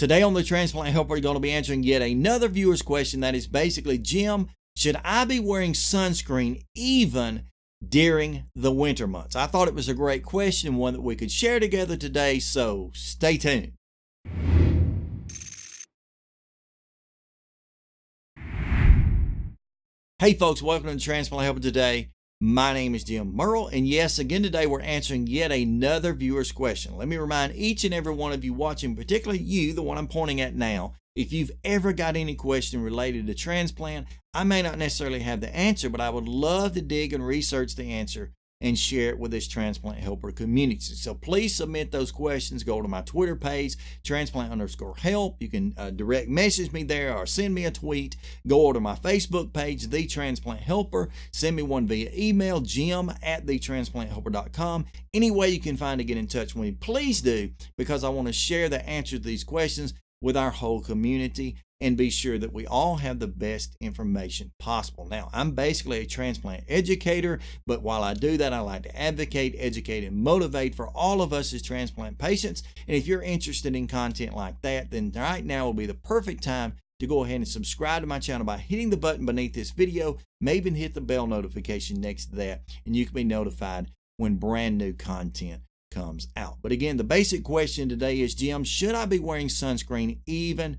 Today on the Transplant Helper, we're going to be answering yet another viewer's question that is basically, Jim, should I be wearing sunscreen even during the winter months? I thought it was a great question, one that we could share together today, so stay tuned. Hey folks, welcome to the Transplant Helper today. My name is Jim Merle, and yes, again today we're answering yet another viewer's question. Let me remind each and every one of you watching, particularly you, the one I'm pointing at now, if you've ever got any question related to transplant, I may not necessarily have the answer, but I would love to dig and research the answer and share it with this Transplant Helper community. So please submit those questions. Go to my Twitter page, transplant_help. You can direct message me there or send me a tweet. Go over to my Facebook page, The Transplant Helper. Send me one via email, jim@thetransplanthelper.com. Any way you can find to get in touch with me, please do, because I want to share the answer to these questions with our whole community and be sure that we all have the best information possible. Now, I'm basically a transplant educator, but while I do that, I like to advocate, educate, and motivate for all of us as transplant patients. And if you're interested in content like that, then right now will be the perfect time to go ahead and subscribe to my channel by hitting the button beneath this video, maybe hit the bell notification next to that, and you can be notified when brand new content comes out. But again, the basic question today is, Jim, should I be wearing sunscreen even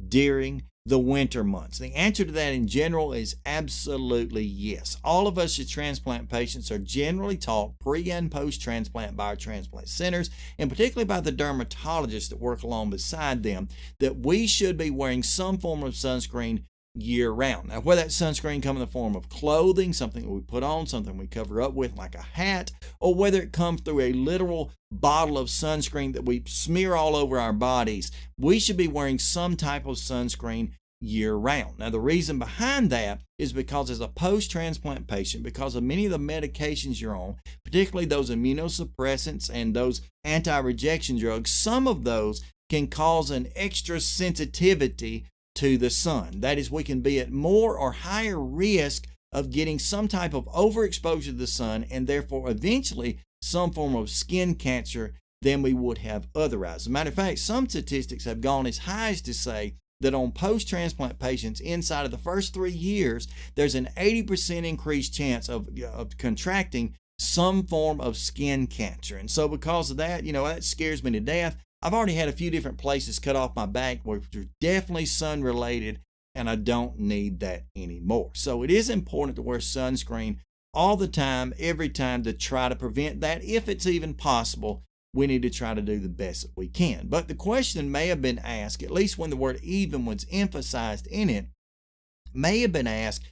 during the winter months? The answer to that in general is absolutely yes. All of us as transplant patients are generally taught pre and post transplant by our transplant centers, and particularly by the dermatologists that work along beside them, that we should be wearing some form of sunscreen year round. Now, whether that sunscreen come in the form of clothing, something that we put on, something we cover up with like a hat, or whether it comes through a literal bottle of sunscreen that we smear all over our bodies, we should be wearing some type of sunscreen year round. Now, the reason behind that is because as a post-transplant patient, because of many of the medications you're on, particularly those immunosuppressants and those anti-rejection drugs, some of those can cause an extra sensitivity to the sun. That is, we can be at more or higher risk of getting some type of overexposure to the sun and therefore eventually some form of skin cancer than we would have otherwise. As a matter of fact, some statistics have gone as high as to say that on post-transplant patients inside of the first 3 years, there's an 80% increased chance of contracting some form of skin cancer. And so because of that, that scares me to death. I've already had a few different places cut off my back which are definitely sun related, and I don't need that anymore. So it is important to wear sunscreen all the time, every time, to try to prevent that. If it's even possible, we need to try to do the best that we can. But the question may have been asked, at least when the word even was emphasized in it, may have been asked,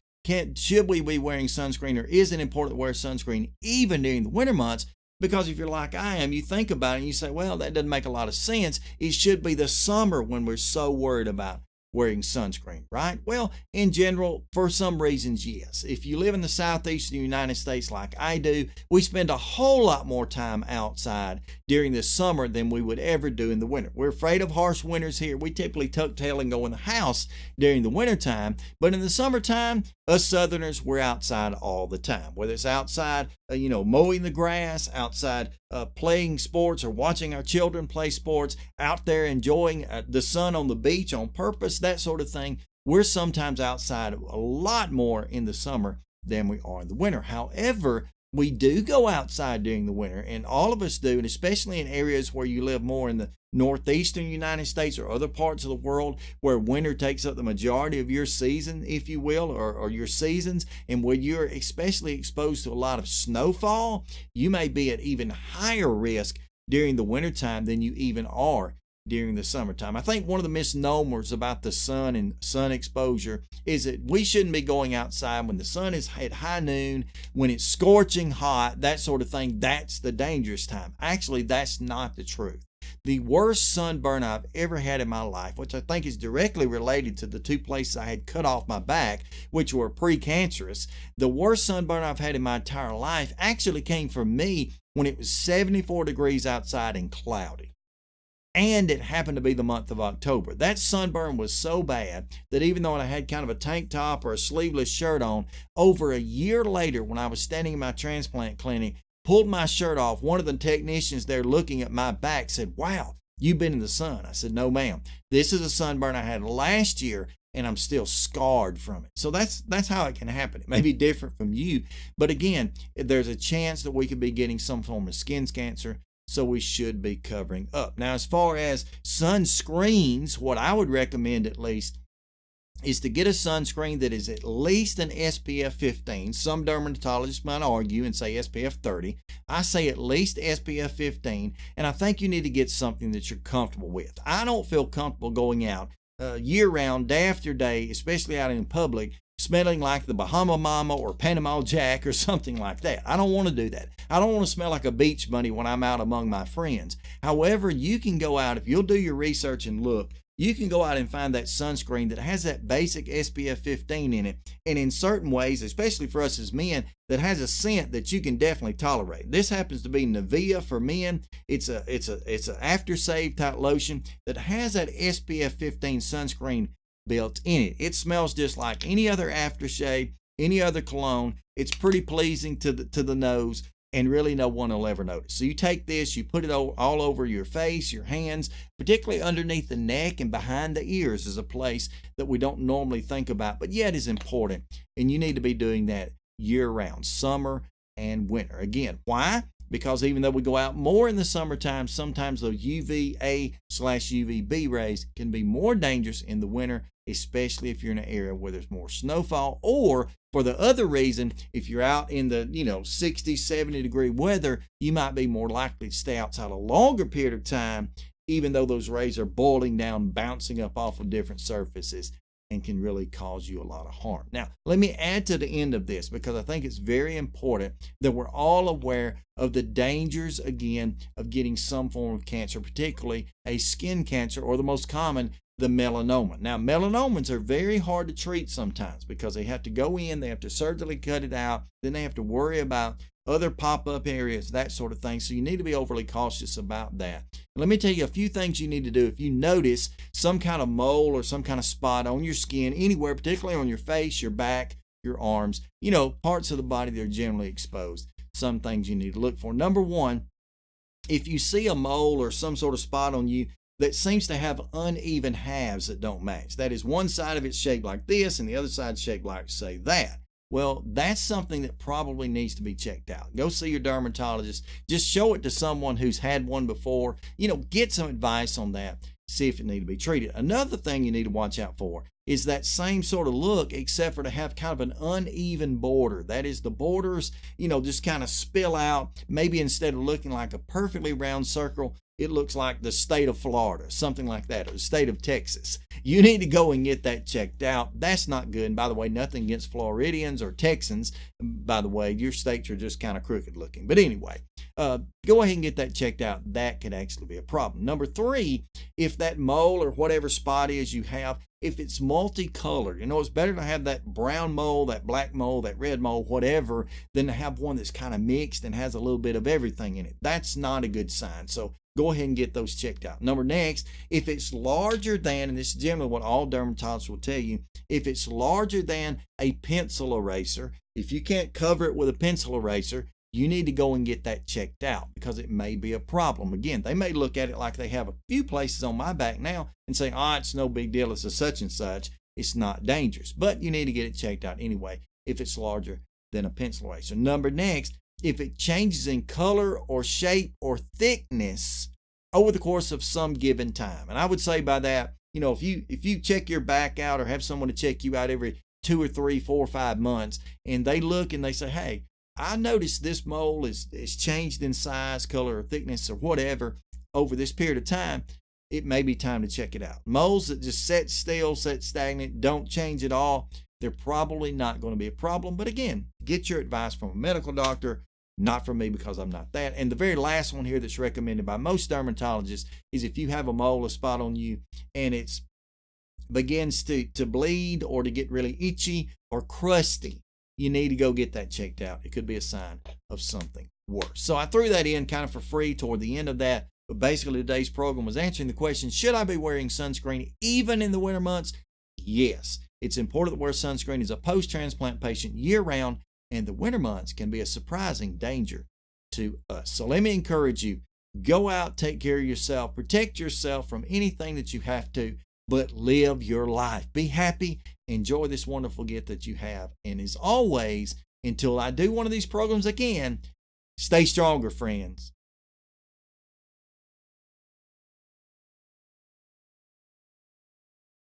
should we be wearing sunscreen, or is it important to wear sunscreen even during the winter months? Because if you're like I am, you think about it and you say, well, that doesn't make a lot of sense. It should be the summer when we're so worried about wearing sunscreen, right? Well, in general, for some reasons, yes. If you live in the southeastern United States like I do, we spend a whole lot more time outside during the summer than we would ever do in the winter. We're afraid of harsh winters here. We typically tuck tail and go in the house during the winter time, but in the summertime, us Southerners, we're outside all the time. Whether it's outside, mowing the grass, outside playing sports or watching our children play sports, out there enjoying the sun on the beach on purpose, that sort of thing. We're sometimes outside a lot more in the summer than we are in the winter. However, we do go outside during the winter, and all of us do, and especially in areas where you live more in the northeastern United States or other parts of the world where winter takes up the majority of your season, if you will, or your seasons, and where you're especially exposed to a lot of snowfall, you may be at even higher risk during the wintertime than you even are during the summertime. I think one of the misnomers about the sun and sun exposure is that we shouldn't be going outside when the sun is at high noon, when it's scorching hot, that sort of thing. That's the dangerous time. Actually, that's not the truth. The worst sunburn I've ever had in my life, which I think is directly related to the 2 places I had cut off my back, which were precancerous, the worst sunburn I've had in my entire life actually came from me when it was 74 degrees outside and cloudy. And it happened to be the month of October. That sunburn was so bad that even though I had kind of a tank top or a sleeveless shirt on, over a year later when I was standing in my transplant clinic, pulled my shirt off, one of the technicians there looking at my back said, "Wow, You've been in the sun. I said, no, ma'am. This is a sunburn I had last year, and I'm still scarred from it. So that's how it can happen. It may be different from you, but again, there's a chance that we could be getting some form of skin cancer, so we should be covering up. Now, as far as sunscreens, what I would recommend at least is to get a sunscreen that is at least an SPF 15. Some dermatologists might argue and say SPF 30. I say at least SPF 15, and I think you need to get something that you're comfortable with. I don't feel comfortable going out year-round, day after day, especially out in public, smelling like the Bahama Mama or Panama Jack or something like that. I don't want to do that. I don't want to smell like a beach bunny when I'm out among my friends. However, you can go out, if you'll do your research and look, you can go out and find that sunscreen that has that basic SPF 15 in it, and in certain ways, especially for us as men, that has a scent that you can definitely tolerate. This happens to be Nivea for men. It's an aftershave type lotion that has that SPF 15 sunscreen built in it. It smells just like any other aftershave, any other cologne. It's pretty pleasing to the nose, and really no one will ever notice. So you take this, you put it all over your face, your hands, particularly underneath the neck and behind the ears is a place that we don't normally think about, but yet is important. And you need to be doing that year-round, summer and winter. Again, why? Because even though we go out more in the summertime, sometimes those UVA/UVB rays can be more dangerous in the winter, especially if you're in an area where there's more snowfall, or for the other reason, if you're out in the 60, 70 degree weather, you might be more likely to stay outside a longer period of time, even though those rays are boiling down, bouncing up off of different surfaces, and can really cause you a lot of harm. Now, let me add to the end of this, because I think it's very important that we're all aware of the dangers, again, of getting some form of cancer, particularly a skin cancer, or the most common, the melanoma. Now, melanomas are very hard to treat sometimes because they have to go in, they have to surgically cut it out, then they have to worry about other pop-up areas, that sort of thing. So you need to be overly cautious about that. Let me tell you a few things you need to do if you notice some kind of mole or some kind of spot on your skin, anywhere, particularly on your face, your back, your arms, parts of the body that are generally exposed. Some things you need to look for. Number one, if you see a mole or some sort of spot on you that seems to have uneven halves that don't match, that is, one side of it's shaped like this and the other side shaped like, say, that. Well, that's something that probably needs to be checked out. Go see your dermatologist. Just show it to someone who's had one before. Get some advice on that. See if it needs to be treated. Another thing you need to watch out for is that same sort of look, except for to have kind of an uneven border. That is, the borders, just kind of spill out. Maybe instead of looking like a perfectly round circle, it looks like the state of Florida, something like that, or the state of Texas. You need to go and get that checked out. That's not good. And by the way, nothing against Floridians or Texans. By the way, your states are just kind of crooked looking. But anyway, go ahead and get that checked out. That could actually be a problem. Number three, if that mole or whatever spot is you have, if it's multicolored, it's better to have that brown mole, that black mole, that red mole, whatever, than to have one that's kind of mixed and has a little bit of everything in it. That's not a good sign. So go ahead and get those checked out. Next, if it's larger than, and this is generally what all dermatologists will tell you, if it's larger than a pencil eraser, if you can't cover it with a pencil eraser, you need to go and get that checked out because it may be a problem. Again, they may look at it like they have a few places on my back now and say, it's no big deal, it's a such and such, it's not dangerous. But you need to get it checked out anyway if it's larger than a pencil eraser. Next, if it changes in color or shape or thickness over the course of some given time. And I would say by that, if you check your back out or have someone to check you out every 2 or 3, 4 or 5 months, and they look and they say, hey, I noticed this mole is changed in size, color, or thickness, or whatever over this period of time, it may be time to check it out. Moles that just set still, set stagnant, don't change at all, they're probably not going to be a problem. But again, get your advice from a medical doctor, not from me, because I'm not that. And the very last one here that's recommended by most dermatologists is if you have a mole, a spot on you, and it begins to bleed or to get really itchy or crusty, you need to go get that checked out. It could be a sign of something worse. So I threw that in kind of for free toward the end of that. But basically today's program was answering the question, should I be wearing sunscreen even in the winter months? Yes. It's important to wear sunscreen as a post-transplant patient year-round, and the winter months can be a surprising danger to us. So let me encourage you, Go out, take care of yourself, protect yourself from anything that you have to, but live your life. Be happy, enjoy this wonderful gift that you have. And as always, until I do one of these programs again, stay stronger, friends.